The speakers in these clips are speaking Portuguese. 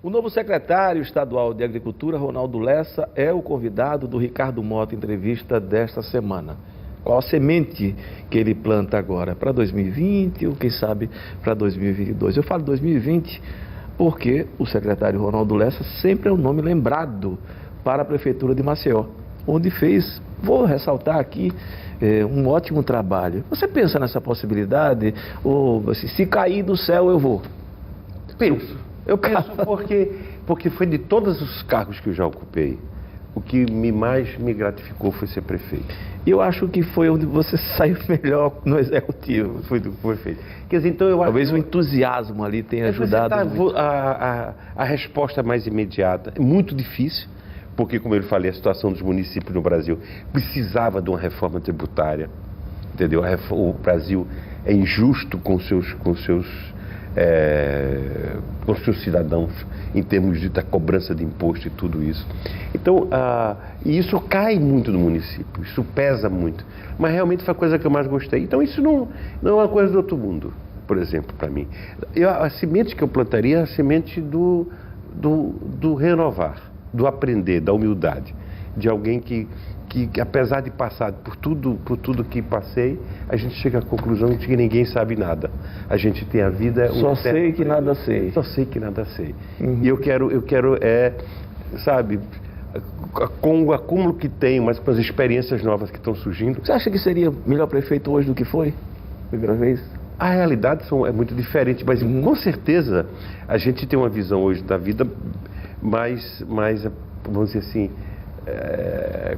O novo secretário estadual de Agricultura, Ronaldo Lessa, é o convidado do Ricardo Mota entrevista desta semana. Qual a semente que ele planta agora? Para 2020 ou quem sabe para 2022? Eu falo 2020 porque o secretário Ronaldo Lessa sempre é um nome lembrado para a Prefeitura de Maceió, onde fez, vou ressaltar aqui, um ótimo trabalho. Você pensa nessa possibilidade? Ou se cair do céu eu vou? Penso. Eu penso porque foi de todos os cargos que eu já ocupei, o que mais me gratificou foi ser prefeito. Eu acho que foi onde você saiu melhor no executivo. Foi do que foi feito. Quer dizer, então eu talvez acho, o entusiasmo ali tenha ajudado. A resposta mais imediata é muito difícil, porque, como eu falei, a situação dos municípios no Brasil precisava de uma reforma tributária, entendeu? O Brasil é injusto com seus cidadãos em termos da cobrança de imposto e tudo isso. Então, e isso cai muito no município, isso pesa muito, mas realmente foi a coisa que eu mais gostei. Então isso não é uma coisa do outro mundo, por exemplo, para mim. A semente que eu plantaria é a semente do renovar, do aprender, da humildade, de alguém que apesar de passar por tudo que passei, a gente chega à conclusão de que ninguém sabe nada. A gente tem a vida... Só sei que nada sei. Só sei que nada sei. Uhum. E eu quero sabe, com o acúmulo que tenho, mas com as experiências novas que estão surgindo... Você acha que seria melhor prefeito hoje do que foi? Primeira vez? A realidade é muito diferente, mas com certeza a gente tem uma visão hoje da vida mais vamos dizer assim...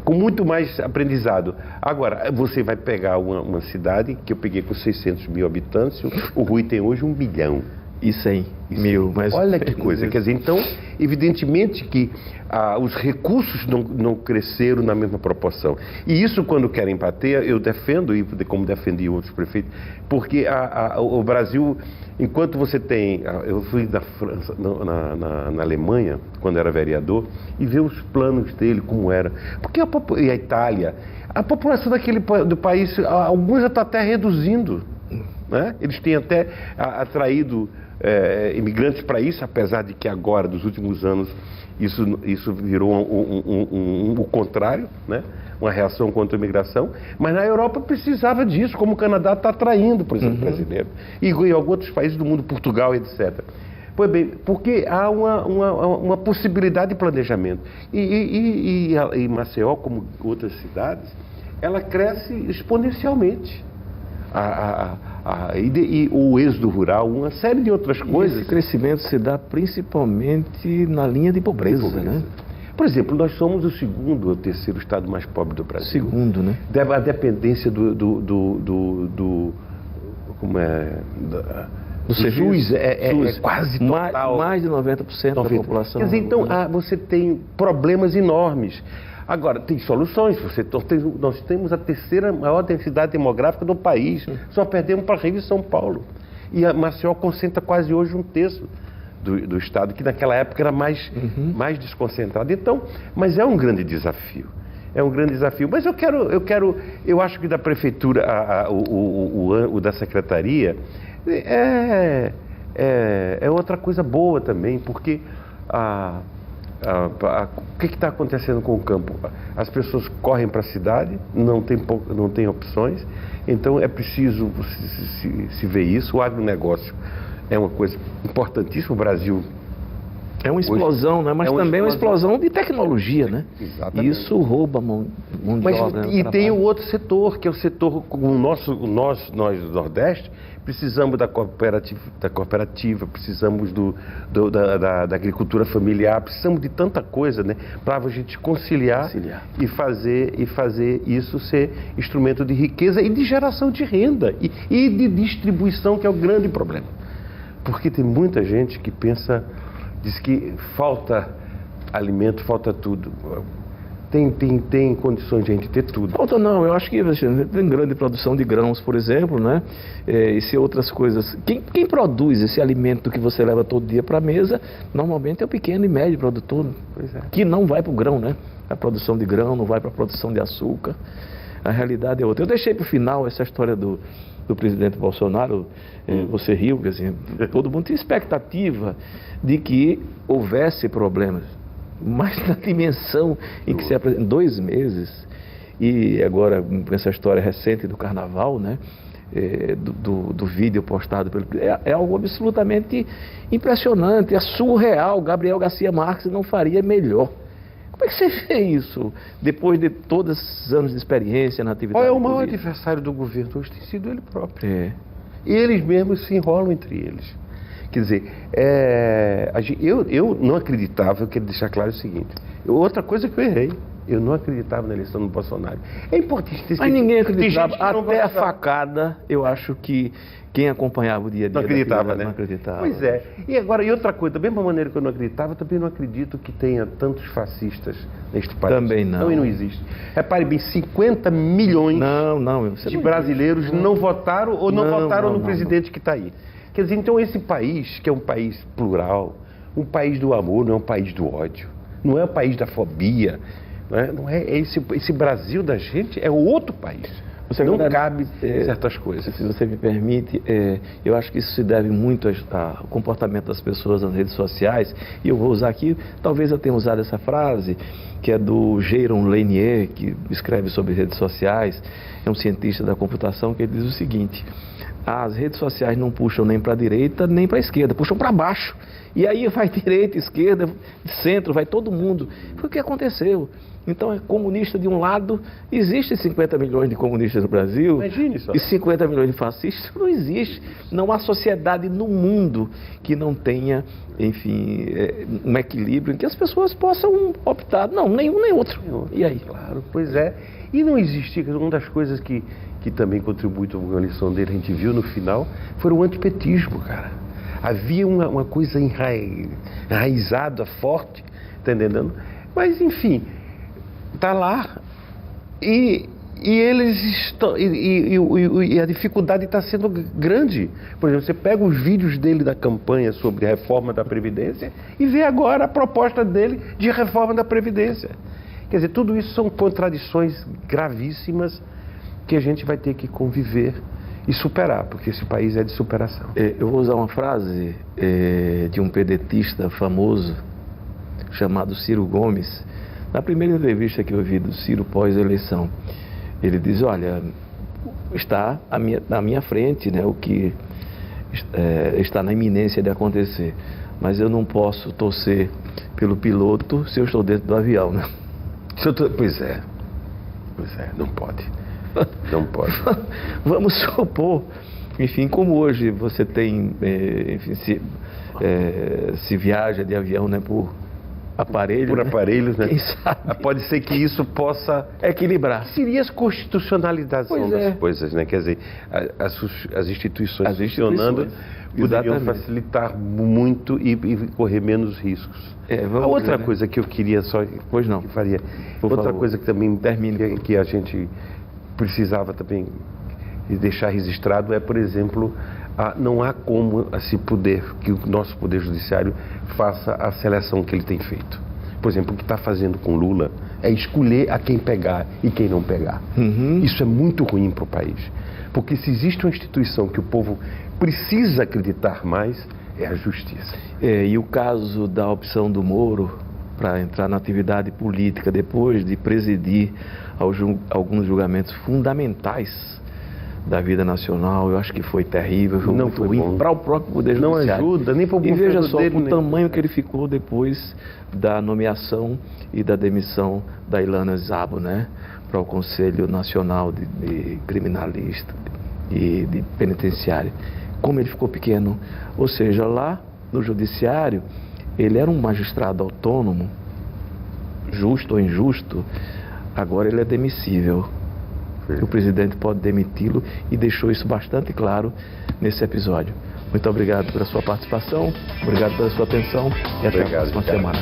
com muito mais aprendizado. Agora, você vai pegar uma cidade que eu peguei com 600 mil habitantes, o Rui tem hoje 1 bilhão. E 100 mil. Mas... Olha que coisa. Quer dizer, então, evidentemente que os recursos não cresceram na mesma proporção. E isso, quando querem bater, eu defendo, e como defendi outros prefeitos, porque o Brasil, enquanto você tem... Eu fui na França, na Alemanha, quando era vereador, e ver os planos dele, como era. Porque e a Itália, a população do país, alguns já está até reduzindo. Né? Eles têm até atraído imigrantes para isso, apesar de que agora, nos últimos anos, isso virou o contrário, né? Uma reação contra a imigração, mas na Europa precisava disso, como o Canadá está atraindo, por exemplo, brasileiro, e alguns outros países do mundo, Portugal, etc. Pois bem, porque há uma possibilidade de planejamento. E Maceió, como outras cidades, ela cresce exponencialmente. E o êxodo rural, uma série de outras coisas. Esse crescimento se dá principalmente na linha de pobreza, né? Por exemplo, nós somos o segundo ou terceiro estado mais pobre do Brasil. Segundo, né? A dependência do SUS é quase total. Mais de 90% da população. Quer dizer, então, você tem problemas enormes. Agora, tem soluções. Nós temos a terceira maior densidade demográfica do país. Só perdemos para Rio e São Paulo. E a Maceió concentra quase hoje 1/3 do estado, que naquela época era mais desconcentrado. Então, mas é um grande desafio. É um grande desafio. Mas eu acho que da prefeitura, o da secretaria, é outra coisa boa também, porque o que está acontecendo com o campo? As pessoas correm para a cidade, não tem opções, então é preciso se ver isso. O agronegócio é uma coisa importantíssima. O Brasil é uma explosão, né? Mas também é uma explosão de tecnologia, né? Exatamente. Isso rouba mão de obra. E tem o outro setor, que é o setor como nós do Nordeste, precisamos da cooperativa, precisamos da agricultura familiar, precisamos de tanta coisa, né? Para a gente conciliar. E fazer isso ser instrumento de riqueza e de geração de renda e de distribuição, que é o grande problema. Porque tem muita gente que diz que falta alimento, falta tudo. Tem condições de a gente ter tudo. Falta não, eu acho que tem grande produção de grãos, por exemplo, né? E se outras coisas. Quem produz esse alimento que você leva todo dia para a mesa, normalmente é o pequeno e médio produtor, que não vai para o grão, né? A produção de grão não vai para a produção de açúcar. A realidade é outra. Eu deixei para o final essa história do presidente Bolsonaro, você riu, assim, todo mundo tinha expectativa de que houvesse problemas, mas na dimensão em que se apresenta, 2 meses, e agora com essa história recente do Carnaval, né? Do vídeo postado pelo... É algo absolutamente impressionante, é surreal. Gabriel Garcia Marques não faria melhor. Como é que você vê isso, depois de todos esses anos de experiência na atividade política? Qual é o maior política? adversário do governo hoje? Tem sido ele próprio. É. E eles mesmos se enrolam entre eles. Quer dizer, eu não acreditava, eu quero deixar claro o seguinte, outra coisa que eu errei, eu não acreditava na eleição do Bolsonaro. É importante ter... Mas ninguém acreditava, até a facada, eu acho que quem acompanhava o dia a dia... Não acreditava, né? Não acreditava. Pois é. E outra coisa, da mesma maneira que eu não acreditava, também não acredito que tenha tantos fascistas neste país. Também não. Não, e não existe. Repare bem, 50 milhões de brasileiros não votaram ou não votaram no presidente que está aí. Quer dizer, então esse país, que é um país plural, um país do amor, não é um país do ódio, não é um país da fobia, não é esse Brasil da gente é outro país. Não cabe certas coisas. Se você me permite, eu acho que isso se deve muito ao comportamento das pessoas nas redes sociais, e eu vou usar aqui, talvez eu tenha usado essa frase, que é do Jaron Lanier, que escreve sobre redes sociais, é um cientista da computação, que ele diz o seguinte: as redes sociais não puxam nem para a direita nem para a esquerda, puxam para baixo. E aí vai direita, esquerda, centro, vai todo mundo. Foi o que aconteceu. Então, é comunista de um lado, existem 50 milhões de comunistas no Brasil. Imagine só. E 50 milhões de fascistas, não existe. Não há sociedade no mundo que não tenha, enfim, um equilíbrio em que as pessoas possam optar. Não, nenhum nem outro. E aí? Claro, pois é. E não existe, uma das coisas que também contribui com a lição dele, a gente viu no final, foi o antipetismo, cara. Havia uma coisa enraizada, forte, tá entendendo? Mas, enfim, tá lá e eles estão... E a dificuldade está sendo grande. Por exemplo, você pega os vídeos dele da campanha sobre a reforma da Previdência e vê agora a proposta dele de reforma da Previdência. Quer dizer, tudo isso são contradições gravíssimas que a gente vai ter que conviver e superar, porque esse país é de superação. Eu vou usar uma frase de um pedetista famoso chamado Ciro Gomes. Na primeira entrevista que eu vi do Ciro pós-eleição, ele diz: olha, está na minha frente, né, o que está na iminência de acontecer, mas eu não posso torcer pelo piloto se eu estou dentro do avião, né? Pois é, não pode. Não pode. Vamos supor, enfim, como hoje você tem, enfim, se viaja de avião, né, por aparelhos. Por aparelhos, né? Quem sabe? Pode ser que isso possa equilibrar. Seria a constitucionalização das coisas, né? Quer dizer, as instituições funcionando poderiam facilitar muito e correr menos riscos. A outra coisa que eu queria só... Pois não. Que faria. Outra coisa que também que a gente precisava também deixar registrado é, por exemplo, não há como que o nosso Poder Judiciário faça a seleção que ele tem feito. Por exemplo, o que está fazendo com Lula é escolher a quem pegar e quem não pegar. Isso é muito ruim para o país. Porque se existe uma instituição que o povo precisa acreditar mais, é a justiça. E o caso da opção do Moro para entrar na atividade política depois de presidir alguns julgamentos fundamentais da vida nacional, eu acho que foi terrível, foi muito ruim para o próprio Poder Judiciário. Não ajuda, nem para o E veja só dele, o tamanho que ele ficou depois da nomeação e da demissão da Ilana Szabo, né, para o Conselho Nacional de Criminalista e de Penitenciário. Como ele ficou pequeno. Ou seja, lá no Judiciário, ele era um magistrado autônomo, justo ou injusto, agora ele é demissível. O presidente pode demiti-lo e deixou isso bastante claro nesse episódio. Muito obrigado pela sua participação, obrigado pela sua atenção e até a próxima semana.